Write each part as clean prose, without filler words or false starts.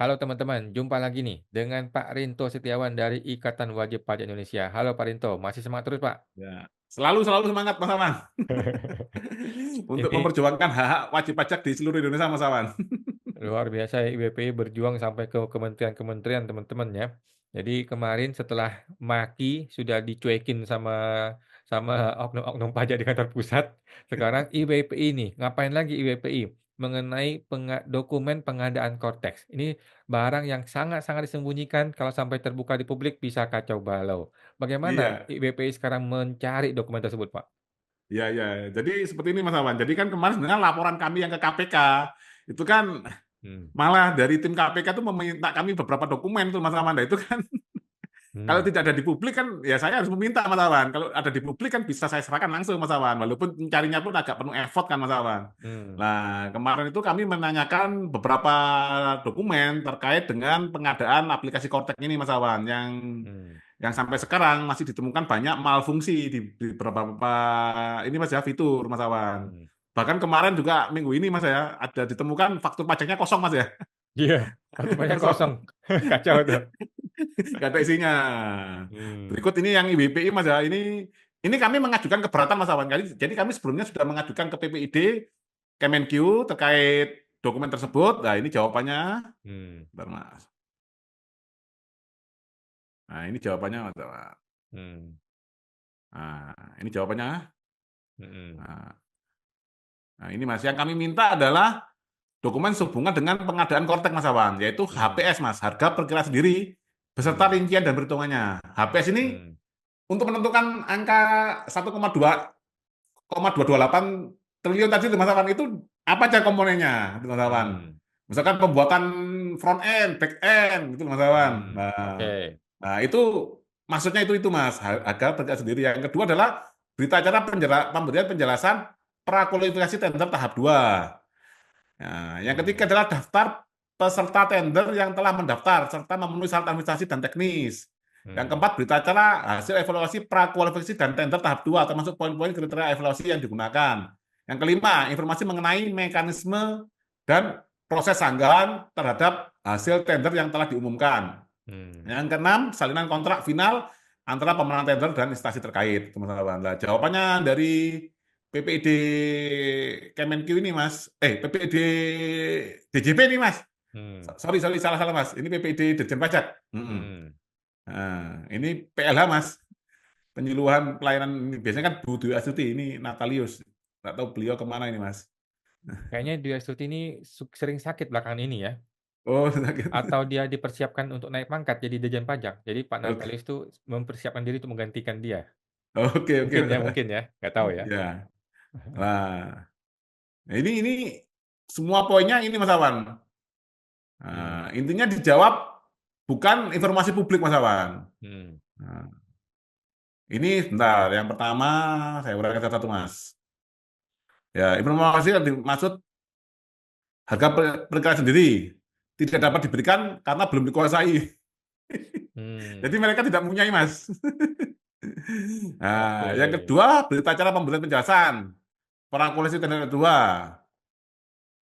Halo teman-teman, jumpa lagi nih dengan Pak Rinto Setiawan dari Ikatan Wajib Pajak Indonesia. Halo Pak Rinto, masih semangat terus Pak? Ya, selalu selalu semangat Mas Awan untuk Ini memperjuangkan hak-hak wajib pajak di seluruh Indonesia Mas Awan. luar biasa ya, IWPI berjuang sampai ke kementerian-kementerian teman-teman ya. Jadi kemarin setelah Maki sudah dicuekin sama sama oknum-oknum pajak di kantor pusat, sekarang IWPI nih, ngapain lagi IWPI? Mengenai dokumen pengadaan Cortex. Ini barang yang sangat-sangat disembunyikan, kalau sampai terbuka di publik bisa kacau balau. Bagaimana Iya, IWPI sekarang mencari dokumen tersebut, Pak? iya, iya. Jadi seperti ini Mas Awan. Jadi kan kemarin sebenarnya laporan kami yang ke KPK itu kan Hmm. malah dari tim KPK itu meminta kami beberapa dokumen tuh Mas Awan. Nah, itu kan kalau Hmm. tidak ada di publik kan ya saya harus meminta Mas Awan. Kalau ada di publik kan bisa saya serahkan langsung Mas Awan. Walaupun mencarinya pun agak penuh effort kan Mas Awan. Hmm. Nah, kemarin itu kami menanyakan beberapa dokumen terkait dengan pengadaan aplikasi Kortek ini Mas Awan Hmm. yang sampai sekarang masih ditemukan banyak malfungsi di beberapa ini Mas ya fitur Mas Awan. Hmm. Bahkan kemarin juga minggu ini Mas ya ada ditemukan faktur pajaknya kosong Mas ya. Iya, kartu banyak kosong. Kosong. Kacau tuh. Nggak ada isinya. Hmm. Berikut ini yang IBPI Mas ya. Ini kami mengajukan keberatan Mas Awan. Jadi kami sebelumnya sudah mengajukan ke PPID Kemenq terkait dokumen tersebut. Nah, ini jawabannya. Hmm. Bentar, Mas. Nah, ini jawabannya Mas Awan. Hmm. Nah, ini jawabannya. Hmm. Nah, nah, ini Mas, yang kami minta adalah dokumen sehubungan dengan pengadaan Kortek Mas Awan, yaitu Hmm. HPS Mas, harga perkiraan sendiri beserta Hmm. rincian dan perhitungannya. HPS ini Hmm. untuk menentukan angka 1,228 triliun tadi itu Mas Awan itu apa aja komponennya itu Mas Awan. Hmm. Misalkan pembuatan front end, back end gitu Mas Awan. Hmm. Nah, Oke. nah itu maksudnya itu Mas, harga perkiraan sendiri. Yang kedua adalah berita acara pemberian penjelasan prakualifikasi tender tahap 2. Nah, yang ketiga Hmm. adalah daftar peserta tender yang telah mendaftar serta memenuhi syarat administrasi dan teknis. Yang Hmm. keempat, berita acara hasil evaluasi prakualifikasi dan tender tahap 2 termasuk poin-poin kriteria evaluasi yang digunakan. Yang kelima, informasi mengenai mekanisme dan proses sanggahan terhadap hasil tender yang telah diumumkan. Hmm. Yang keenam, salinan kontrak final antara pemenang tender dan instansi terkait. Teman-teman. Nah, jawabannya dari PPID Kemenq ini, Mas. PPID DJP ini, Mas. Hmm. Sorry, sorry, salah-salah, Mas. Ini PPID Dirjen Pajak. Hmm. Nah, ini PLH, Mas. Penyuluhan pelayanan ini. Biasanya kan Bu Dwi Astuti, ini Natalius. Nggak tahu beliau kemana ini, Mas. Kayaknya Dwi Astuti ini sering sakit belakangan ini ya. Oh, sakit. Atau dia dipersiapkan untuk naik pangkat jadi Dirjen Pajak. Jadi Pak Oke, Natalius itu mempersiapkan diri untuk menggantikan dia. oke, oke. Mungkin ya, nggak tahu ya. Ya. Nah, ini semua poinnya ini Mas Awan. Hmm. Nah, intinya dijawab bukan informasi publik Mas Awan. Hmm. Nah, ini bentar, yang pertama saya uraikan satu-satu Mas. Ya, informasi yang dimaksud harga perkiraan sendiri tidak dapat diberikan karena belum dikuasai. Hmm. Jadi mereka tidak mempunyai Mas. Nah, yang Oke. kedua berita acara pemberian penjelasan. Perang koalisi tender kedua.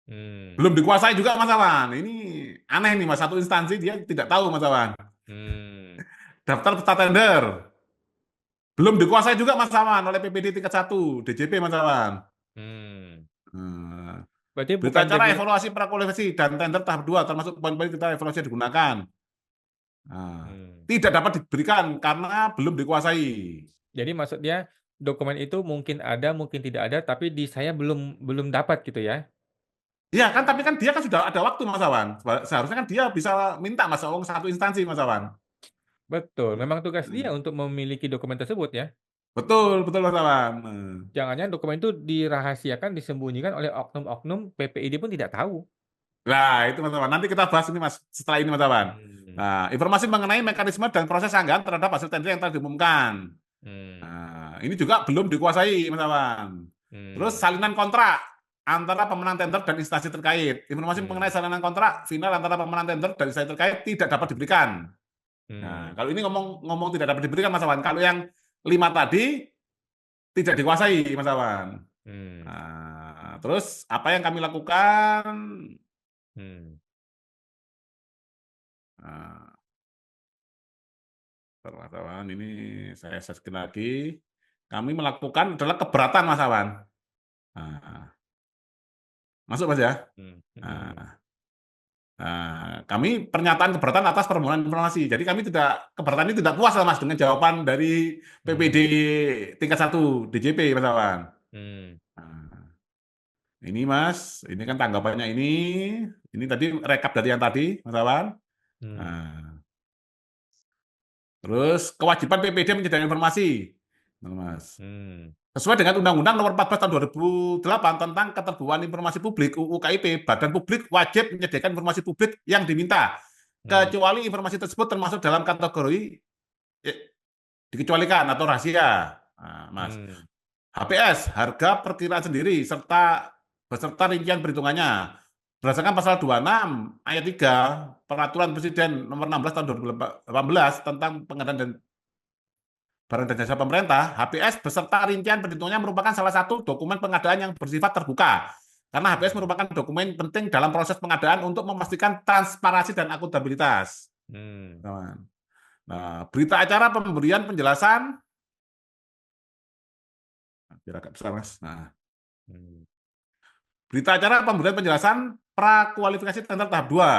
Hmm. Belum dikuasai juga Mas Awan. Ini aneh nih Mas, satu instansi dia tidak tahu Mas Awan. Hmm. Daftar peserta tender. Belum dikuasai juga Mas Awan oleh PPD tingkat 1, DJP Mas Awan. Hmm. Hmm. Berarti Berita bukan dia acara evaluasi prakualifikasi dan tender tahap 2 termasuk poin-poin kita evaluasi yang digunakan. Nah, hmm. tidak dapat diberikan karena belum dikuasai. Jadi maksud dia dokumen itu mungkin ada, mungkin tidak ada, tapi di saya belum belum dapat gitu ya. Iya kan, tapi kan dia kan sudah ada waktu Mas Awan. Seharusnya kan dia bisa minta Mas Awan satu instansi Mas Awan. Betul, memang tugas dia Hmm. untuk memiliki dokumen tersebut ya. Betul, betul Mas Awan. Jangan-jangan dokumen itu dirahasiakan, disembunyikan oleh oknum-oknum PPID pun tidak tahu. Nah, itu Mas Awan. Nanti kita bahas ini Mas setelah ini Mas Awan. Hmm. Nah, informasi mengenai mekanisme dan proses anggaran terhadap hasil tender yang telah diumumkan. Hmm. Nah, ini juga belum dikuasai, Mas Awan. Terus Hmm. salinan kontrak antara pemenang tender dan instansi terkait. Informasi mengenai Hmm. salinan kontrak final antara pemenang tender dan instansi terkait tidak dapat diberikan. Nah, Hmm. kalau ini ngomong tidak dapat diberikan, Mas Awan. Kalau yang 5 tadi tidak dikuasai, Mas Awan. Hmm. Nah, terus apa yang kami lakukan? Hmm. Nah, Mas Awan, ini saya searching lagi. Kami melakukan adalah keberatan, Mas Awan. Nah, masuk Mas ya. Hmm, hmm, Nah, kami pernyataan keberatan atas permohonan informasi. Jadi kami tidak keberatan ini tidak puas lah Mas dengan jawaban dari PPD hmm, tingkat 1 DJP Mas Awan. hmm, Nah, ini Mas, ini kan tanggapannya ini tadi rekap dari yang tadi Mas Awan. hmm, Nah, terus kewajiban PPD menyediakan informasi. Nah, Mas. hmm, Sesuai dengan Undang-Undang Nomor 14 Tahun 2008 tentang Keterbukaan Informasi Publik (UU KIP), Badan Publik wajib menyediakan informasi publik yang diminta, hmm, kecuali informasi tersebut termasuk dalam kategori dikecualikan atau rahasia. Nah, Mas, hmm, HPS, harga perkiraan sendiri, serta beserta rincian perhitungannya. Berdasarkan pasal 26 ayat 3 Peraturan Presiden Nomor 16 Tahun 2018 tentang pengadaan dan barang dan jasa pemerintah, HPS beserta rincian perhitungannya merupakan salah satu dokumen pengadaan yang bersifat terbuka. Karena HPS hmm, merupakan dokumen penting dalam proses pengadaan untuk memastikan transparansi dan akuntabilitas. hmm, Nah, berita acara pemberian penjelasan, biar agak besar Mas. Nah, hmm, berita acara pemberian penjelasan prakualifikasi tender tahap 2. Nah,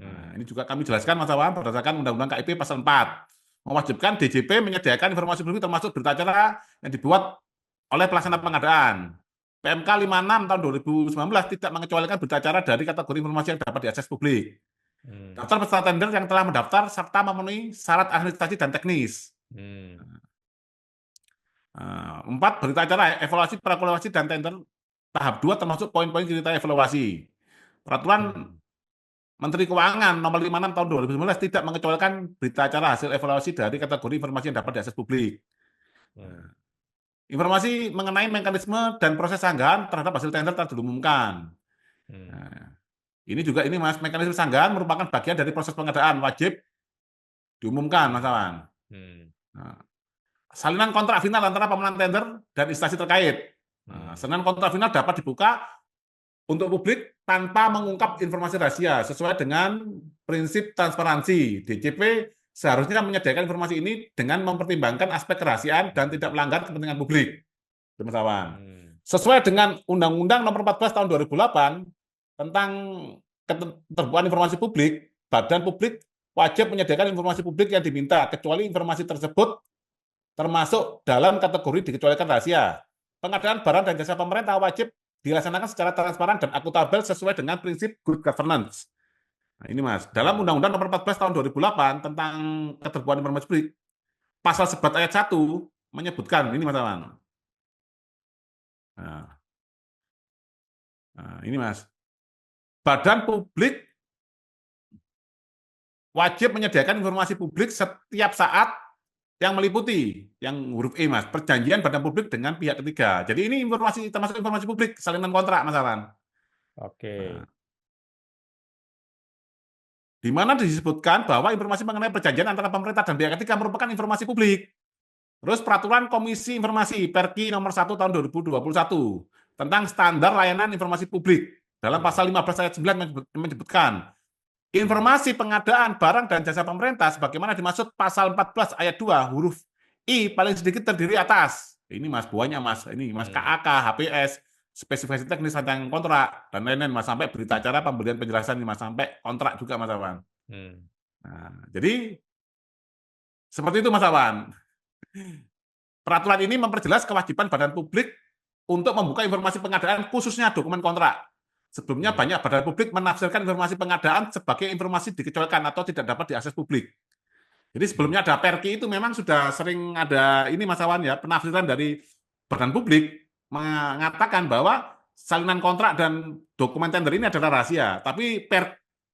hmm, ini juga kami jelaskan Mas Awan berdasarkan Undang-Undang KIP pasal 4. Mewajibkan DJP menyediakan informasi publik termasuk berita acara yang dibuat oleh pelaksana pengadaan. PMK 56 tahun 2019 tidak mengecualikan berita acara dari kategori informasi yang dapat diakses publik. hmm, Daftar peserta tender yang telah mendaftar serta memenuhi syarat administrasi dan teknis. hmm, 4. Berita acara evaluasi prakualifikasi dan tender tahap 2 termasuk poin-poin kriteria evaluasi. Peraturan hmm, Menteri Keuangan Nomor 56 Tahun 2019 tidak mengecualikan berita acara hasil evaluasi dari kategori informasi yang dapat diakses publik. hmm, Informasi mengenai mekanisme dan proses sanggahan terhadap hasil tender telah diumumkan. hmm, Nah, ini juga ini Mas, mekanisme sanggahan merupakan bagian dari proses pengadaan, wajib diumumkan Mas hmm, Awan. hmm, Nah, salinan kontrak final antara pemenang tender dan instansi terkait. Nah, hmm, salinan kontrak final dapat dibuka untuk publik tanpa mengungkap informasi rahasia sesuai dengan prinsip transparansi. DJP seharusnya menyediakan informasi ini dengan mempertimbangkan aspek kerahasiaan dan tidak melanggar kepentingan publik. Teman-teman. hmm, Sesuai dengan Undang-Undang Nomor 14 Tahun 2008 tentang keterbukaan informasi publik, Badan Publik wajib menyediakan informasi publik yang diminta, kecuali informasi tersebut termasuk dalam kategori dikecualikan rahasia. Pengadaan barang dan jasa pemerintah wajib dilaksanakan secara transparan dan akuntabel sesuai dengan prinsip good governance. Nah, ini Mas, dalam hmm. Undang-Undang Nomor 14 Tahun 2008 tentang keterbukaan informasi publik, pasal sebat ayat 1 menyebutkan ini Mas Aman. Nah, ini Mas, Badan Publik wajib menyediakan informasi publik setiap saat yang meliputi yang huruf E Mas, perjanjian badan publik dengan pihak ketiga. Jadi ini informasi termasuk informasi publik, salinan kontrak Mas Alan. Oke. Nah, di mana disebutkan bahwa informasi mengenai perjanjian antara pemerintah dan pihak ketiga merupakan informasi publik. Terus peraturan Komisi Informasi Perki nomor 1 tahun 2021 tentang standar layanan informasi publik dalam Hmm, pasal 15 ayat 9 menyebutkan hmm, informasi pengadaan barang dan jasa pemerintah sebagaimana dimaksud pasal 14 ayat 2 huruf I paling sedikit terdiri atas. Ini Mas, buahnya Mas. Ini Mas hmm, KAK, HPS, spesifikasi teknis rancangan kontrak dan lain-lain Mas sampai berita acara pembelian penjelasan Mas sampai kontrak juga Mas Awan. hmm, Nah, jadi seperti itu Mas Awan. Peraturan ini memperjelas kewajiban badan publik untuk membuka informasi pengadaan khususnya dokumen kontrak. Sebelumnya hmm, banyak badan publik menafsirkan informasi pengadaan sebagai informasi dikecualikan atau tidak dapat diakses publik. Jadi hmm, sebelumnya ada Perki itu memang sudah sering ada ini Mas Awan ya, penafsiran dari badan publik mengatakan bahwa salinan kontrak dan dokumen tender ini adalah rahasia. Tapi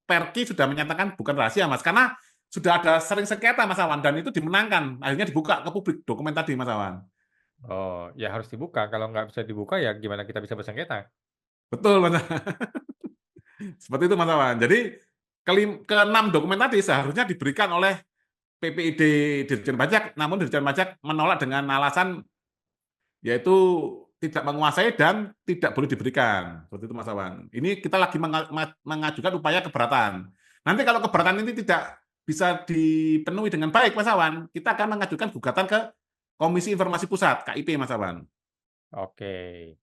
Perki sudah menyatakan bukan rahasia Mas, karena sudah ada sering sengketa Mas Awan dan itu dimenangkan, akhirnya dibuka ke publik dokumen tadi Mas Awan. oh, ya harus dibuka, kalau nggak bisa dibuka ya gimana kita bisa bersengketa? Betul Mas. Seperti itu Mas Awan. Jadi keenam dokumen tadi seharusnya diberikan oleh PPID Dirjen Pajak, namun Dirjen Pajak menolak dengan alasan yaitu tidak menguasai dan tidak boleh diberikan. Seperti itu Mas Awan. Ini kita lagi mengajukan upaya keberatan. Nanti kalau keberatan ini tidak bisa dipenuhi dengan baik, Mas Awan, kita akan mengajukan gugatan ke Komisi Informasi Pusat, KIP, Mas Awan. Oke.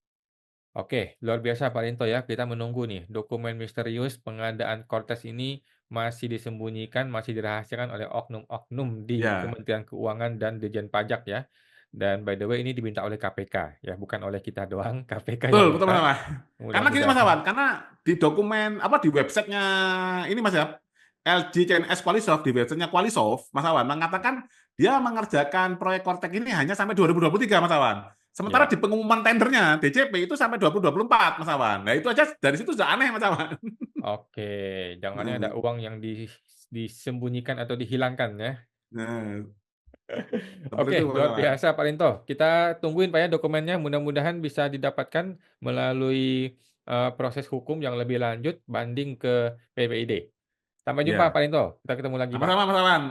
Oke, luar biasa Pak Rinto ya. Kita menunggu nih dokumen misterius pengadaan Kortes ini masih disembunyikan, masih dirahasiakan oleh oknum-oknum di Ya, Kementerian Keuangan dan Ditjen Pajak ya. Dan by the way ini diminta oleh KPK ya, bukan oleh kita doang, KPK yang betul, betul, Mas minta. Awan. Karena gini, Mas Mudah-mudahan. Awan, karena di dokumen apa di websitenya ini, Mas ya, LG CNS Qualisoft, di websitenya Qualisoft, Mas Awan mengatakan dia mengerjakan proyek Kortek ini hanya sampai 2023, Mas Awan. Sementara di Ya, pengumuman tendernya DCP itu sampai 2024, Mas Awan. Nah itu aja dari situ sudah aneh, Mas Awan. oke. Jangannya ada Nah, uang yang disembunyikan atau dihilangkan ya. nah, seperti Oke, itu, Mas luar Awan. biasa Pak Rinto. Kita tungguin Pak ya dokumennya, mudah-mudahan bisa didapatkan melalui proses hukum yang lebih lanjut banding ke PPID. Sampai jumpa Ya, Pak Rinto. Kita ketemu lagi Pak. sama-sama, Mas Awan.